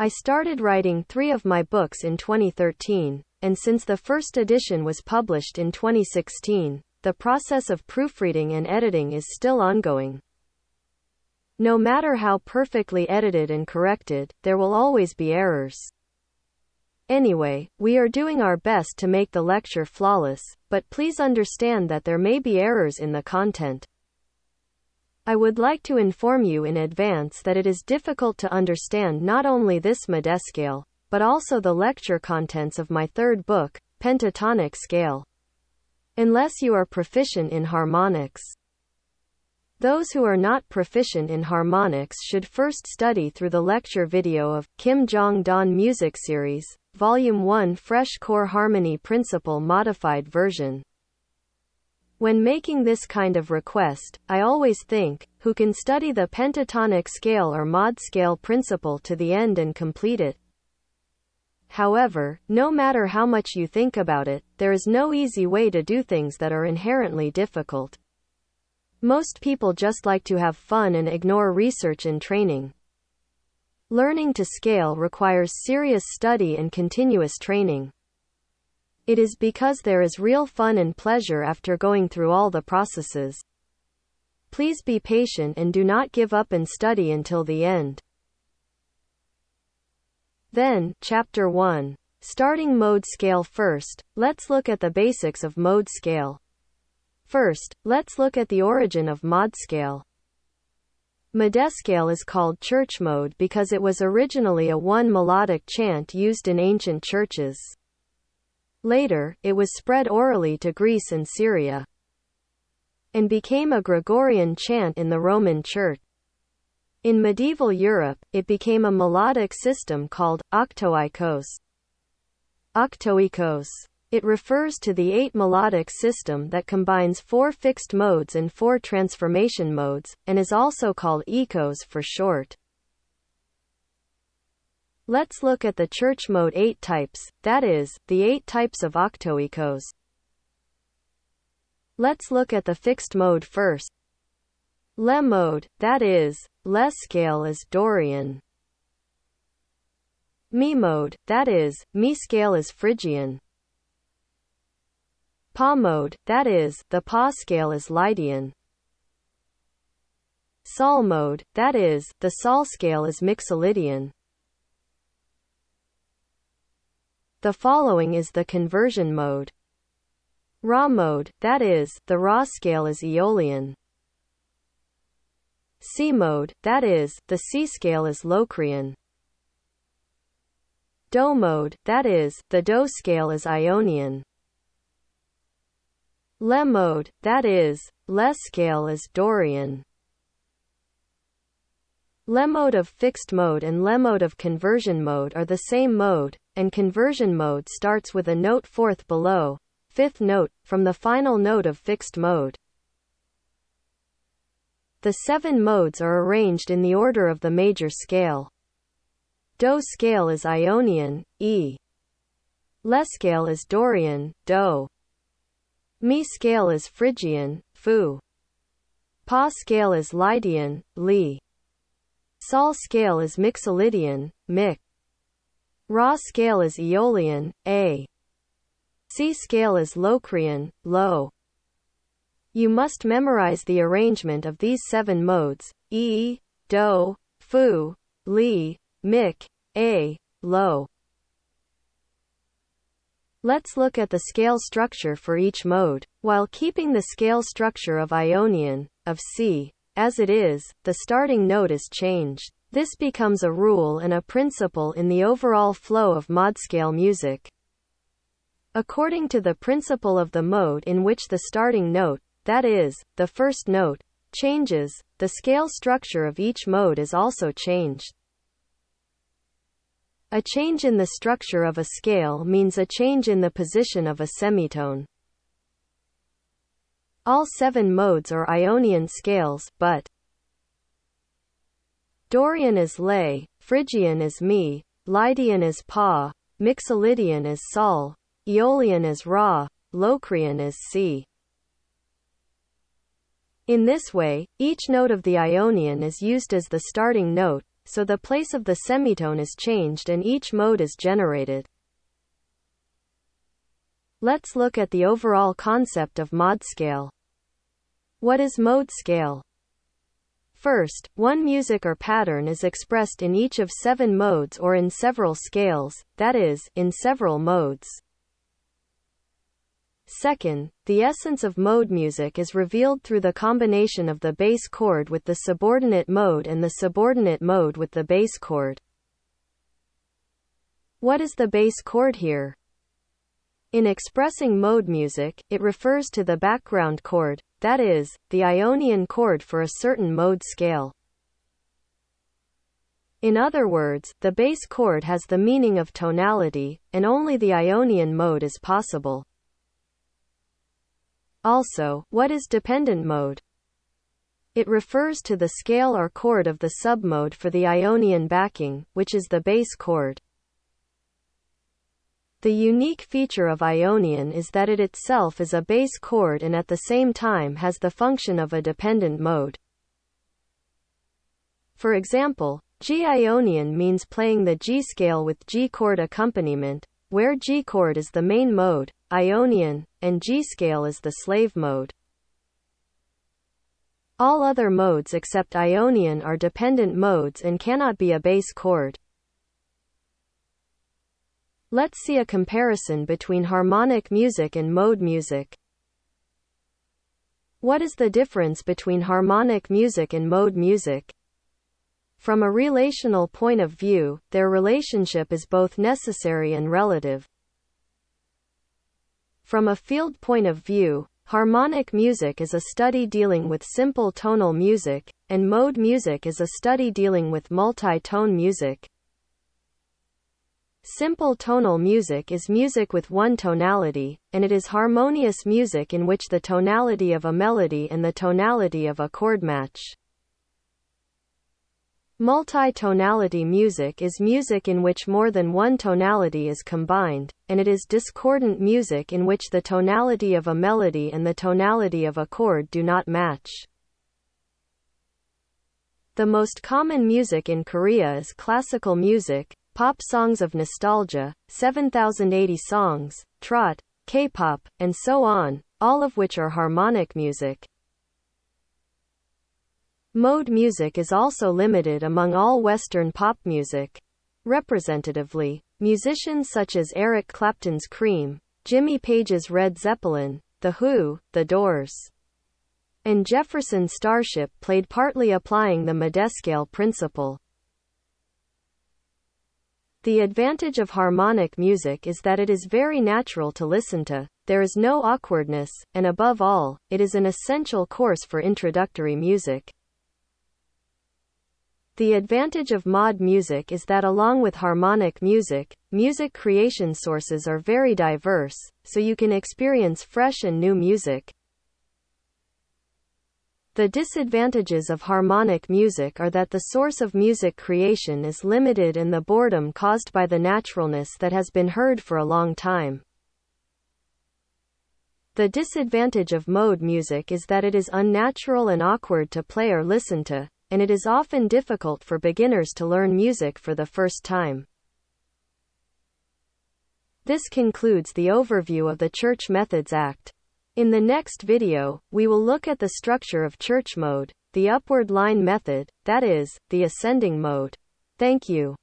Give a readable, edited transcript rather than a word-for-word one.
I started writing 3 of my books in 2013, and since the first edition was published in 2016, the process of proofreading and editing is still ongoing. No matter how perfectly edited and corrected, there will always be errors. Anyway, we are doing our best to make the lecture flawless, but please understand that there may be errors in the content. I would like to inform you in advance that it is difficult to understand not only this Modescale, but also the lecture contents of my third book, Pentatonic Scale, unless you are proficient in harmonics. Those who are not proficient in harmonics should first study through the lecture video of Kim Jong-don Music Series, Volume 1 Fresh Core Harmony Principle Modified Version. When making this kind of request, I always think, who can study the pentatonic scale or mod scale principle to the end and complete it? However, no matter how much you think about it, there is no easy way to do things that are inherently difficult. Most people just like to have fun and ignore research and training. Learning to scale requires serious study and continuous training. It is because there is real fun and pleasure after going through all the processes. Please be patient and do not give up and study until the end. Then, Chapter 1. Starting mode scale. First, let's look at the basics of mode scale. First, let's look at the origin of Modescale. Modescale is called church mode because it was originally a one melodic chant used in ancient churches. Later, it was spread orally to Greece and Syria, and became a Gregorian chant in the Roman Church. In medieval Europe, it became a melodic system called octoikos. Octoikos. It refers to the 8 melodic system that combines 4 fixed modes and 4 transformation modes, and is also called ecos for short. Let's look at the church mode 8 types, that is, the 8 types of octoikos. Let's look at the fixed mode first. Le mode, that is, le scale is Dorian. Mi mode, that is, mi scale is Phrygian. Pa mode, that is, the pa scale is Lydian. Sol mode, that is, the sol scale is Mixolydian. The following is the conversion mode. Ra mode, that is, the Ra scale is Aeolian. Si mode, that is, the Si scale is Locrian. Do mode, that is, the Do scale is Ionian. Le mode, that is, Le scale is Dorian. Le mode of fixed mode and Le mode of conversion mode are the same mode, and conversion mode starts with a note fourth below, fifth note, from the final note of fixed mode. The 7 modes are arranged in the order of the major scale. Do scale is Ionian, E. Le scale is Dorian, Do. Mi scale is Phrygian, Fu. Pa scale is Lydian, Li. Sol scale is Mixolydian, Mic. Ra scale is Aeolian, A. Si scale is Locrian, Lo. You must memorize the arrangement of these 7 modes, E, Do, Fu, Li, Mic, A, Lo. Let's look at the scale structure for each mode. While keeping the scale structure of Ionian, of C, as it is, the starting note is changed. This becomes a rule and a principle in the overall flow of Modescale music. According to the principle of the mode in which the starting note, that is, the first note, changes, the scale structure of each mode is also changed. A change in the structure of a scale means a change in the position of a semitone. All 7 modes are Ionian scales, but Dorian is Le, Phrygian is Mi, Lydian is Pa, Mixolydian is Sol, Aeolian is Ra, Locrian is Si. In this way, each note of the Ionian is used as the starting note, so the place of the semitone is changed and each mode is generated. Let's look at the overall concept of modescale. What is modescale? First, one music or pattern is expressed in each of 7 modes or in several scales, that is, in several modes. Second, the essence of mode music is revealed through the combination of the bass chord with the subordinate mode and the subordinate mode with the bass chord. What is the bass chord here? In expressing mode music, it refers to the background chord, that is, the Ionian chord for a certain mode scale. In other words, the bass chord has the meaning of tonality, and only the Ionian mode is possible. Also, what is dependent mode? It refers to the scale or chord of the submode for the Ionian backing, which is the bass chord. The unique feature of Ionian is that it itself is a bass chord and at the same time has the function of a dependent mode. For example, G Ionian means playing the G scale with G chord accompaniment, where G chord is the main mode, Ionian, and G scale is the slave mode. All other modes except Ionian are dependent modes and cannot be a bass chord. Let's see a comparison between harmonic music and mode music. What is the difference between harmonic music and mode music? From a relational point of view, their relationship is both necessary and relative. From a field point of view, harmonic music is a study dealing with simple tonal music, and mode music is a study dealing with multi-tone music. Simple tonal music is music with one tonality, and it is harmonious music in which the tonality of a melody and the tonality of a chord match. Multi-tonality music is music in which more than one tonality is combined, and it is discordant music in which the tonality of a melody and the tonality of a chord do not match. The most common music in Korea is classical music, pop songs of nostalgia, 7080 songs, trot, K-pop, and so on, all of which are harmonic music. Mode music is also limited among all Western pop music. Representatively, musicians such as Eric Clapton's Cream, Jimmy Page's Led Zeppelin, The Who, The Doors, and Jefferson Starship played partly applying the Modescale principle. The advantage of harmonic music is that it is very natural to listen to, there is no awkwardness, and above all, it is an essential course for introductory music. The advantage of mod music is that along with harmonic music, music creation sources are very diverse, so you can experience fresh and new music. The disadvantages of harmonic music are that the source of music creation is limited and the boredom caused by the naturalness that has been heard for a long time. The disadvantage of mode music is that it is unnatural and awkward to play or listen to, and it is often difficult for beginners to learn music for the first time. This concludes the overview of the Church Methods Act. In the next video, we will look at the structure of church mode, the upward line method, that is, the ascending mode. Thank you.